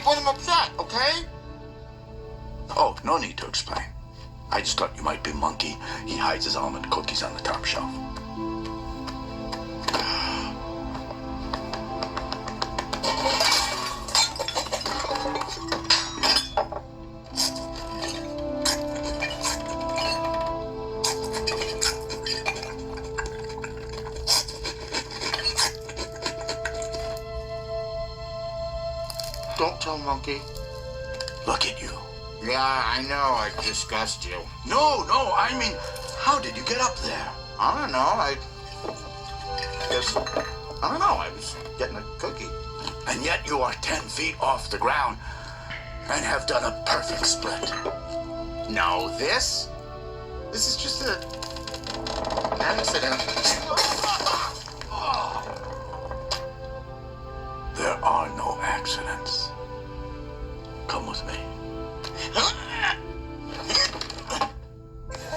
keep him upset, okay? Oh, no need to explain. I just thought you might be Monkey. He hides his almond cookies on the top shelf. Don't tell Monkey. Look at you. Yeah, I know, I disgust you. No, I mean, how did you get up there? I don't know, I was getting a cookie. And yet you are 10 feet off the ground and have done a perfect split. No, this is just an accident. There are no accidents. Come with me.